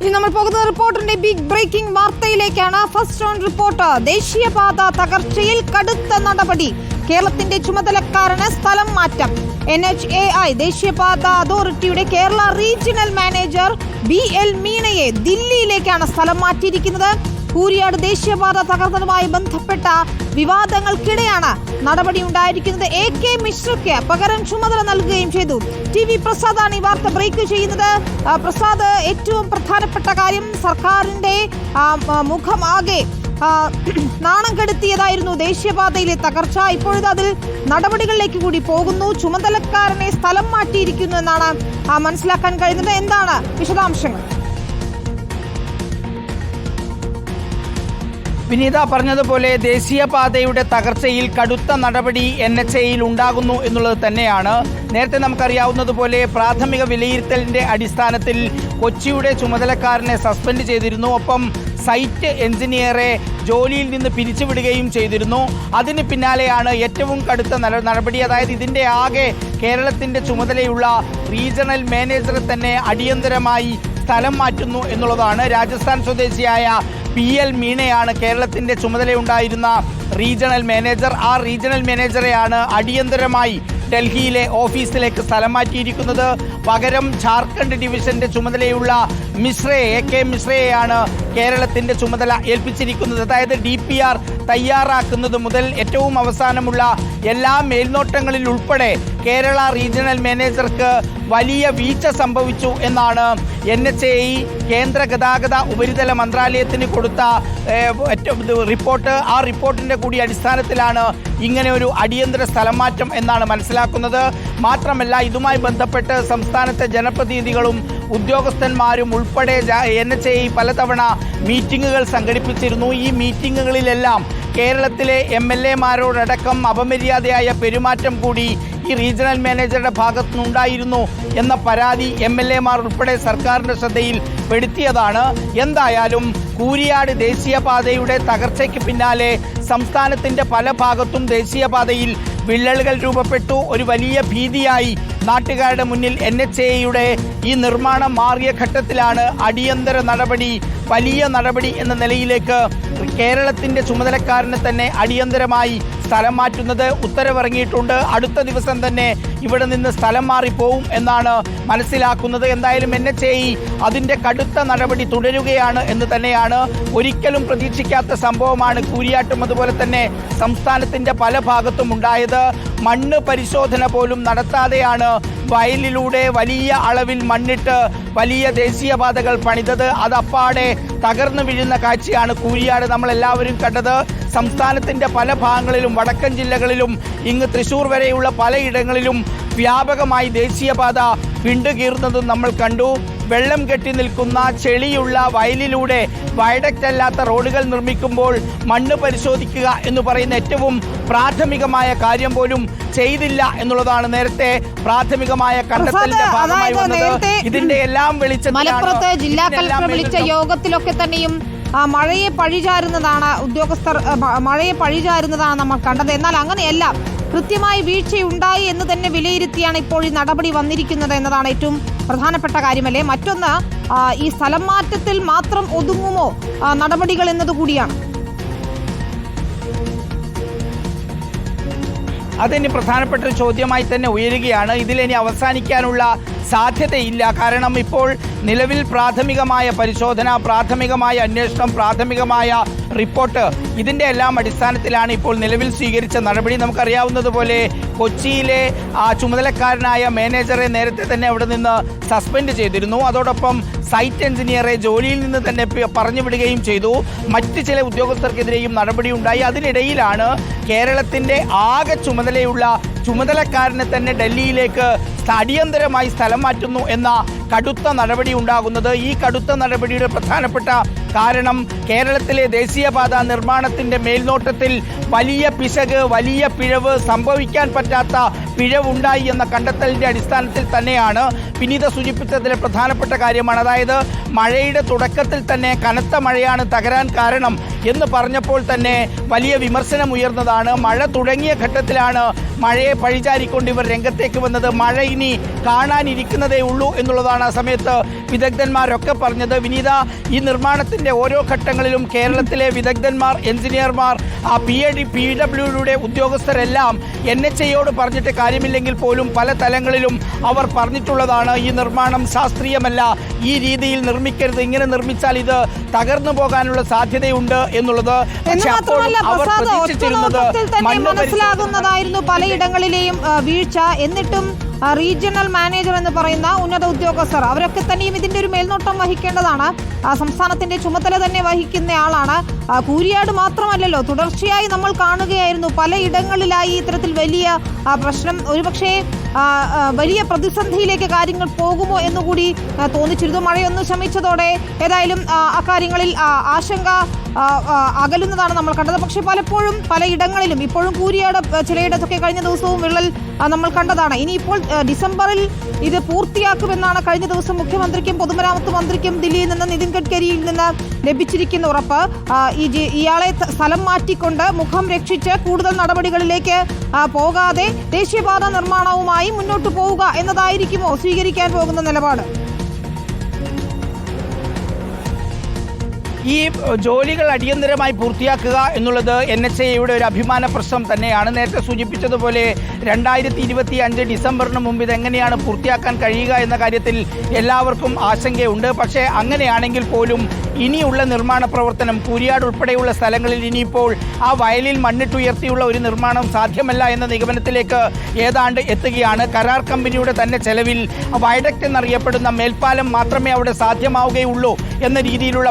ഇനി നമ്മൾ പോകുന്ന റിപ്പോർട്ടിന്റെ ബിഗ് ബ്രേക്കിംഗ് വാർത്തയിലേക്കാണ്. First on report. ദേശീയപാത തകർച്ചയിൽ കടുത്ത നടപടി. കേരളത്തിന്റെ ചുമതലക്കാരന് സ്ഥലം മാറ്റം. NHAI ദേശീയപാത അതോറിറ്റിയുടെ കേരള റീജിയണൽ മാനേജർ BL മീണയെ ദില്ലിയിലേക്കാണ് സ്ഥലം മാറ്റിയിരിക്കുന്നത്. കൂരിയാട് ദേശീയപാത തകർന്നതുമായി ബന്ധപ്പെട്ട വിവാദങ്ങൾക്കിടെയാണ് നടപടി ഉണ്ടായിരിക്കുന്നത്. AK മിശ്രയ്ക്ക് പകരം ചുമതല നൽകുകയും ചെയ്തു. TV പ്രസാദാണ് ഈ വാർത്ത ബ്രേക്ക് ചെയ്യുന്നത്. പ്രസാദ്, ഏറ്റവും പ്രധാനപ്പെട്ട കാര്യം, സർക്കാരിന്റെ മുഖമാകെ നാണം കെടുത്തിയതായിരുന്നു ദേശീയപാതയിലെ തകർച്ച. ഇപ്പോഴത്തെ അതിൽ നടപടികളിലേക്ക് കൂടി പോകുന്നു. ചുമതലക്കാരനെ സ്ഥലം മാറ്റിയിരിക്കുന്നു എന്നാണ് മനസ്സിലാക്കാൻ കഴിയുന്നത്. എന്താണ് വിശദാംശങ്ങൾ? വിനീത പറഞ്ഞതുപോലെ ദേശീയപാതയുടെ തകർച്ചയിൽ കടുത്ത നടപടി NHAയിൽ ഉണ്ടാകുന്നു എന്നുള്ളത് തന്നെയാണ്. നേരത്തെ നമുക്കറിയാവുന്നതുപോലെ പ്രാഥമിക വിലയിരുത്തലിന്റെ അടിസ്ഥാനത്തിൽ കൊച്ചിയുടെ ചുമതലക്കാരനെ സസ്പെൻഡ് ചെയ്തിരുന്നു. ഒപ്പം സൈറ്റ് എഞ്ചിനീയറെ ജോലിയിൽ നിന്ന് പിരിച്ചുവിടുകയും ചെയ്തിരുന്നു. അതിന് പിന്നാലെയാണ് ഏറ്റവും കടുത്ത നടപടി. അതായത് ഇതിൻ്റെ ആകെ കേരളത്തിൻ്റെ ചുമതലയുള്ള റീജിയണൽ മാനേജറെ തന്നെ അടിയന്തരമായി സ്ഥലം മാറ്റുന്നു എന്നുള്ളതാണ്. രാജസ്ഥാൻ സ്വദേശിയായ PL മീണയാണ് കേരളത്തിൻ്റെ ചുമതലയുണ്ടായിരുന്ന റീജിയണൽ മാനേജർ. ആ റീജിയണൽ മാനേജറെയാണ് അടിയന്തരമായി ഡൽഹിയിലെ ഓഫീസിലേക്ക് സ്ഥലം മാറ്റിയിരിക്കുന്നത്. പകരം ജാർഖണ്ഡ് ഡിവിഷന്റെ ചുമതലയുള്ള AK മിശ്രയെയാണ് കേരളത്തിന്റെ ചുമതല ഏൽപ്പിച്ചിരിക്കുന്നത്. അതായത് DPR തയ്യാറാക്കുന്നത് മുതൽ ഏറ്റവും അവസാനമുള്ള എല്ലാ മേൽനോട്ടങ്ങളിൽ ഉൾപ്പെടെ കേരള റീജിയണൽ മാനേജർക്ക് വലിയ വീഴ്ച സംഭവിച്ചു എന്നാണ് NHAI കേന്ദ്ര ഗതാഗത ഉപരിതല മന്ത്രാലയത്തിന് കൊടുത്ത റിപ്പോർട്ട്. ആ റിപ്പോർട്ടിന്റെ കൂടി അടിസ്ഥാനത്തിലാണ് ഇങ്ങനെ ഒരു അടിയന്തര സ്ഥലം മാറ്റം എന്നാണ് മനസ്സിലാക്കുന്നത്. മാത്രമല്ല, ഇതുമായി ബന്ധപ്പെട്ട് സംസ്ഥാനത്തെ ജനപ്രതിനിധികളും ഉദ്യോഗസ്ഥന്മാരും ഉൾപ്പെടെ NHAI പലതവണ മീറ്റിങ്ങുകൾ സംഘടിപ്പിച്ചിരുന്നു. ഈ മീറ്റിങ്ങുകളിലെല്ലാം കേരളത്തിലെ MLA-മാരോടക്കം അപമര്യാദയായ പെരുമാറ്റം കൂടി ഈ റീജിയണൽ മാനേജറുടെ ഭാഗത്തുനിന്നുണ്ടായിരുന്നു എന്ന പരാതി MLA-മാർ ഉൾപ്പെടെ സർക്കാരിൻ്റെ ശ്രദ്ധയിൽ പെടുത്തിയതാണ്. എന്തായാലും കൂരിയാട് ദേശീയപാതയുടെ തകർച്ചയ്ക്ക് പിന്നാലെ സംസ്ഥാനത്തിൻ്റെ പല ഭാഗത്തും ദേശീയപാതയിൽ വിള്ളലുകൾ രൂപപ്പെട്ടു. ഒരു വലിയ ഭീതിയായി നാട്ടുകാരുടെ മുന്നിൽ NHAയുടെ ഈ നിർമ്മാണം മാറിയ ഘട്ടത്തിലാണ് അടിയന്തര നടപടി, വലിയ നടപടി എന്ന നിലയിലേക്ക് കേരളത്തിൻ്റെ ചുമതലക്കാരനെ തന്നെ അടിയന്തരമായി സ്ഥലം മാറ്റുന്നത്. ഉത്തരവിറങ്ങിയിട്ടുണ്ട്. അടുത്ത ദിവസം തന്നെ ഇവിടെ നിന്ന് സ്ഥലം മാറിപ്പോവും എന്നാണ് മനസ്സിലാക്കുന്നത്. എന്തായാലും NHAI അതിൻ്റെ കടുത്ത നടപടി തുടരുകയാണ് എന്ന് തന്നെയാണ്. ഒരിക്കലും പ്രതീക്ഷിക്കാത്ത സംഭവമാണ് കൂരിയാട്ടും അതുപോലെ തന്നെ സംസ്ഥാനത്തിൻ്റെ പല ഭാഗത്തും ഉണ്ടായത്. മണ്ണ് പരിശോധന പോലും നടത്താതെയാണ് വയലിലൂടെ വലിയ അളവിൽ മണ്ണിട്ട് വലിയ ദേശീയപാതകൾ പണിതത്. അതപ്പാടെ തകർന്നു വീഴുന്ന കാഴ്ചയാണ് കൂരിയാട് നമ്മളെല്ലാവരും കണ്ടത്. സംസ്ഥാനത്തിൻ്റെ പല ഭാഗങ്ങളിലും വടക്കൻ ജില്ലകളിലും ഇങ്ങ് തൃശ്ശൂർ വരെയുള്ള പലയിടങ്ങളിലും വ്യാപകമായി ദേശീയപാത വിണ്ടുകീറുന്നതും നമ്മൾ കണ്ടു. വെള്ളം കെട്ടി നിൽക്കുന്ന ചെളിയുള്ള വയലിലൂടെ വയഡക്റ്റ് അല്ലാത്ത റോഡുകൾ നിർമ്മിക്കുമ്പോൾ മണ്ണ് പരിശോധിക്കുക എന്ന് പറയുന്ന ഏറ്റവും പ്രാഥമികമായ കാര്യം പോലും ചെയ്തില്ല എന്നുള്ളതാണ് നേരത്തെ പ്രാഥമികമായ കണ്ടെത്തലിന്റെ ഭാഗമായി വന്നത്. ഇതിന്റെ എല്ലാം മലപ്പുറത്ത് ജില്ലാ കളക്ടർ വിളിച്ച യോഗത്തിലൊക്കെ തന്നെയും മഴയെ പഴിചാരുന്നതാണ് ഉദ്യോഗസ്ഥർ മഴയെ പഴിചാരുന്നതാണ് നമ്മൾ കണ്ടത്. എന്നാൽ അങ്ങനെയല്ല, കൃത്യമായി വീഴ്ചയുണ്ടായി എന്ന് തന്നെ വിലയിരുത്തിയാണ് ഇപ്പോൾ ഈ നടപടി വന്നിരിക്കുന്നത് എന്നതാണ് ഏറ്റവും പ്രധാനപ്പെട്ട കാര്യമല്ലേ. മറ്റൊന്ന്, ഈ സ്ഥലം മാറ്റത്തിൽ മാത്രം ഒതുങ്ങുമോ നടപടികൾ എന്നതുകൂടിയാണ്. അതിന് പ്രധാനപ്പെട്ട ഒരു ചോദ്യമായി തന്നെ ഉയരുകയാണ്. ഇതിലിനി അവസാനിക്കാനുള്ള സാധ്യതയില്ല. കാരണം ഇപ്പോൾ നിലവിൽ പ്രാഥമികമായ പരിശോധന, പ്രാഥമികമായ അന്വേഷണം, പ്രാഥമികമായ റിപ്പോർട്ട്, ഇതിൻ്റെ എല്ലാം അടിസ്ഥാനത്തിലാണ് ഇപ്പോൾ നിലവിൽ സ്വീകരിച്ച നടപടി. നമുക്കറിയാവുന്നതുപോലെ കൊച്ചിയിലെ ചുമതലക്കാരനായ മാനേജറെ നേരത്തെ തന്നെ അവിടെ നിന്ന് സസ്പെൻഡ് ചെയ്തിരുന്നു. അതോടൊപ്പം സൈറ്റ് എഞ്ചിനീയറെ ജോലിയിൽ നിന്ന് തന്നെ പറഞ്ഞുവിടുകയും ചെയ്തു. മറ്റ് ചില ഉദ്യോഗസ്ഥർക്കെതിരെയും നടപടിയുണ്ടായി. അതിനിടയിലാണ് കേരളത്തിൻ്റെ ആകെ ചുമതലയുള്ള ചുമതലക്കാരനെ തന്നെ ഡൽഹിയിലേക്ക് അടിയന്തരമായി സ്ഥലം മാറ്റുന്നു എന്ന കടുത്ത നടപടി ഉണ്ടാകുന്നത്. ഈ കടുത്ത നടപടിയുടെ പ്രധാനപ്പെട്ട കാരണം കേരളത്തിലെ ദേശീയപാത നിർമ്മാണത്തിന്റെ മേൽനോട്ടത്തിൽ വലിയ പിശക്, വലിയ പിഴവ്, സംഭവിക്കാൻ പറ്റാത്ത പിഴവുണ്ടായി എന്ന കണ്ടെത്തലിന്റെ അടിസ്ഥാനത്തിൽ തന്നെയാണ് വിനീത സൂചിപ്പിച്ചതിലെ പ്രധാനപ്പെട്ട കാര്യമാണ്. അതായത് മഴയുടെ തുടക്കത്തിൽ തന്നെ കനത്ത മഴയാണ് തകരാൻ കാരണം എന്ന് പറഞ്ഞപ്പോൾ തന്നെ വലിയ വിമർശനം ഉയർന്നതാണ്. മഴ തുടങ്ങിയ ഘട്ടത്തിലാണ് മഴയെ പഴിചാരിക്കൊണ്ട് ഇവർ രംഗത്തേക്ക് വന്നത്. മഴ ഇനി കാണാനിരിക്കുന്നതേ ഉള്ളൂ എന്നുള്ളതാണ് ആ സമയത്ത് വിദഗ്ധന്മാരൊക്കെ പറഞ്ഞത്. വിനീത, ഈ നിർമ്മാണത്തിന്റെ ഓരോ ഘട്ടങ്ങളിലും കേരളത്തിലെ വിദഗ്ധന്മാർ, എഞ്ചിനീയർമാർ, PWDയുടെ ഉദ്യോഗസ്ഥരെല്ലാം NHAയോട് പറഞ്ഞിട്ട് കാര്യമില്ലെങ്കിൽ പോലും പല തലങ്ങളിലും അവർ പറഞ്ഞിട്ടുള്ളതാണ് ഈ നിർമ്മാണം ശാസ്ത്രീയമല്ല, ഈ രീതിയിൽ നിർമ്മിക്കരുത്, ഇങ്ങനെ നിർമ്മിച്ചാൽ ഇത് തകർന്നു പോകാനുള്ള സാധ്യതയുണ്ട് എന്നുള്ളത്. മനസ്സിലാകുന്നതായിരുന്നു പലയിടങ്ങളിലെയും വീഴ്ച. എന്നിട്ടും റീജിയണൽ മാനേജർ എന്ന് പറയുന്ന ഉന്നത ഉദ്യോഗസ്ഥർ അവരൊക്കെ തന്നെയും ഇതിന്റെ ഒരു മേൽനോട്ടം വഹിക്കേണ്ടതാണ്. സംസ്ഥാനത്തിന്റെ ചുമതല തന്നെ വഹിക്കുന്ന ആളാണ്. കൂരിയാട് മാത്രമല്ലല്ലോ, തുടർച്ചയായി നമ്മൾ കാണുകയായിരുന്നു പലയിടങ്ങളിലായി ഇത്തരത്തിൽ വലിയ പ്രശ്നം. ഒരുപക്ഷേ വലിയ പ്രതിസന്ധിയിലേക്ക് കാര്യങ്ങൾ പോകുമോ എന്നുകൂടി തോന്നിച്ചിരുന്നു. മഴയൊന്ന് ശമിച്ചതോടെ ഏതായാലും അക്കാര്യങ്ങളിൽ ആശങ്ക അകലുന്നതാണ് നമ്മൾ കണ്ടത്. പക്ഷേ പലപ്പോഴും പലയിടങ്ങളിലും ഇപ്പോഴും കൂരിയാട് ചിലയിടത്തൊക്കെ കഴിഞ്ഞ ദിവസവും വിള്ളൽ നമ്മൾ കണ്ടതാണ്. ഇനിയിപ്പോൾ ഡിസംബറിൽ ഇത് പൂർത്തിയാക്കുമെന്നാണ് കഴിഞ്ഞ ദിവസം മുഖ്യമന്ത്രിക്കും പൊതുമരാമത്ത് മന്ത്രിക്കും ദില്ലിയിൽ നിന്ന് നിതിൻ ഗഡ്കരിയിൽ നിന്ന് ലഭിച്ചിരിക്കുന്ന ഉറപ്പ്. ഇയാളെ സ്ഥലം മാറ്റിക്കൊണ്ട് മുഖം രക്ഷിച്ച് കൂടുതൽ നടപടികളിലേക്ക് പോകാതെ ദേശീയപാത നിർമ്മാണവുമായി മുന്നോട്ട് പോവുക എന്നതായിരിക്കുമോ സ്വീകരിക്കാൻ പോകുന്ന നിലപാട്? ഈ ജോലികൾ അടിയന്തരമായി പൂർത്തിയാക്കുക എന്നുള്ളത് NHAയുടെ ഒരു അഭിമാന പ്രശ്നം തന്നെയാണ്. നേരത്തെ സൂചിപ്പിച്ചതുപോലെ 2025 ഡിസംബറിന് മുമ്പ് ഇതെങ്ങനെയാണ് പൂർത്തിയാക്കാൻ കഴിയുക എന്ന കാര്യത്തിൽ എല്ലാവർക്കും ആശങ്കയുണ്ട്. പക്ഷേ അങ്ങനെയാണെങ്കിൽ പോലും ഇനിയുള്ള നിർമ്മാണ പ്രവർത്തനം കൂരിയാട് ഉൾപ്പെടെയുള്ള സ്ഥലങ്ങളിൽ ഇനിയിപ്പോൾ ആ വയലിൽ മണ്ണിട്ടുയർത്തിയുള്ള ഒരു നിർമ്മാണം സാധ്യമല്ല എന്ന നിഗമനത്തിലേക്ക് ഏതാണ്ട് എത്തുകയാണ്. കരാർ കമ്പനിയുടെ തന്നെ ചെലവിൽ വയഡക്റ്റ് എന്നറിയപ്പെടുന്ന മേൽപ്പാലം മാത്രമേ അവിടെ സാധ്യമാവുകയുള്ളൂ എന്ന രീതിയിലുള്ള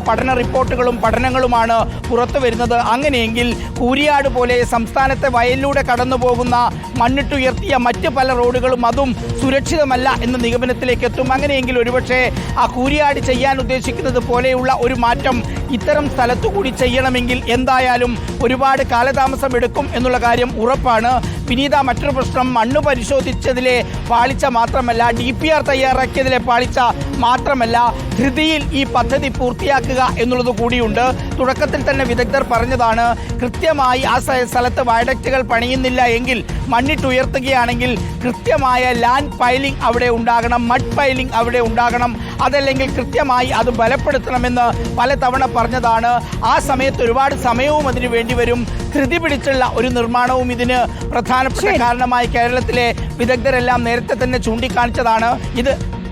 പഠനങ്ങളുമാണ് പുറത്തു വരുന്നത്. അങ്ങനെയെങ്കിൽ കൂരിയാട് പോലെ സംസ്ഥാനത്തെ വയലിലൂടെ കടന്നു പോകുന്ന മണ്ണിട്ടുയർത്തിയ മറ്റ് പല റോഡുകളും അതും സുരക്ഷിതമല്ല എന്ന നിഗമനത്തിലേക്ക് എത്തും. അങ്ങനെയെങ്കിൽ ഒരുപക്ഷെ ആ കൂരിയാട് ചെയ്യാൻ ഉദ്ദേശിക്കുന്നത് പോലെയുള്ള ഒരു മാറ്റം ഇത്തരം സ്ഥലത്തുകൂടി ചെയ്യണമെങ്കിൽ എന്തായാലും ഒരുപാട് കാലതാമസം എടുക്കും എന്നുള്ള കാര്യം ഉറപ്പാണ്. വിനീത, മറ്റൊരു പ്രശ്നം മണ്ണ് പരിശോധിച്ചതിലെ പാളിച്ച മാത്രമല്ല, DPR തയ്യാറാക്കിയതിലെ പാളിച്ച മാത്രമല്ല, ധൃതിയിൽ ഈ പദ്ധതി പൂർത്തിയാക്കുക എന്നുള്ളത് കൂടിയുണ്ട്. തുടക്കത്തിൽ തന്നെ വിദഗ്ധർ പറഞ്ഞതാണ്, കൃത്യമായി ആ സ്ഥലത്ത് വയഡക്റ്റുകൾ പണിയുന്നില്ല എങ്കിൽ, മണ്ണിട്ടുയർത്തുകയാണെങ്കിൽ കൃത്യമായ ലാൻഡ് പൈലിംഗ് അവിടെ ഉണ്ടാകണം, മഡ് പൈലിംഗ് അവിടെ ഉണ്ടാകണം, അതല്ലെങ്കിൽ കൃത്യമായി അത് ബലപ്പെടുത്തണമെന്ന് പലതവണ പറഞ്ഞതാണ്. ആ സമയത്ത് ഒരുപാട് സമയവും അതിന് വേണ്ടിവരും. ധൃതി പിടിച്ചുള്ള ഒരു നിർമ്മാണവും ഇതിന് പ്രധാനപ്പെട്ട കാരണമായി കേരളത്തിലെ വിദഗ്ധരെല്ലാം നേരത്തെ തന്നെ ചൂണ്ടിക്കാണിച്ചതാണ്.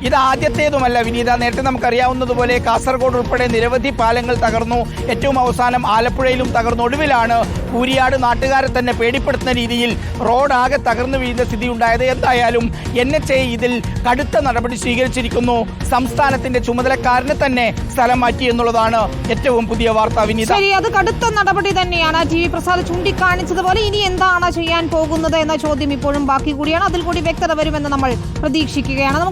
ഇത് ആദ്യത്തേതുമല്ല വിനീത. നേരത്തെ നമുക്കറിയാവുന്നതുപോലെ കാസർഗോഡ് ഉൾപ്പെടെ നിരവധി പാലങ്ങൾ തകർന്നു. ഏറ്റവും അവസാനം ആലപ്പുഴയിലും തകർന്നു. ഒടുവിലാണ് കൂരിയാട് നാട്ടുകാരെ തന്നെ പേടിപ്പെടുത്തുന്ന രീതിയിൽ റോഡാകെ തകർന്നു വീഴുന്ന സ്ഥിതി ഉണ്ടായത്. എന്തായാലും NHA ഇതിൽ കടുത്ത നടപടി സ്വീകരിച്ചിരിക്കുന്നു. സംസ്ഥാനത്തിന്റെ ചുമതലക്കാരനെ തന്നെ സ്ഥലം മാറ്റി എന്നുള്ളതാണ് ഏറ്റവും പുതിയ വാർത്ത വിനീത. ശരി, അത് കടുത്ത നടപടി തന്നെയാണ്. TV പ്രസാദ് ചൂണ്ടിക്കാണിച്ചതുപോലെ ഇനി എന്താണ് ചെയ്യാൻ പോകുന്നത് എന്ന ചോദ്യം ഇപ്പോഴും ബാക്കി കൂടിയാണ്. അതിൽ കൂടി വ്യക്തത വരുമെന്ന് നമ്മൾ പ്രതീക്ഷിക്കുകയാണ്.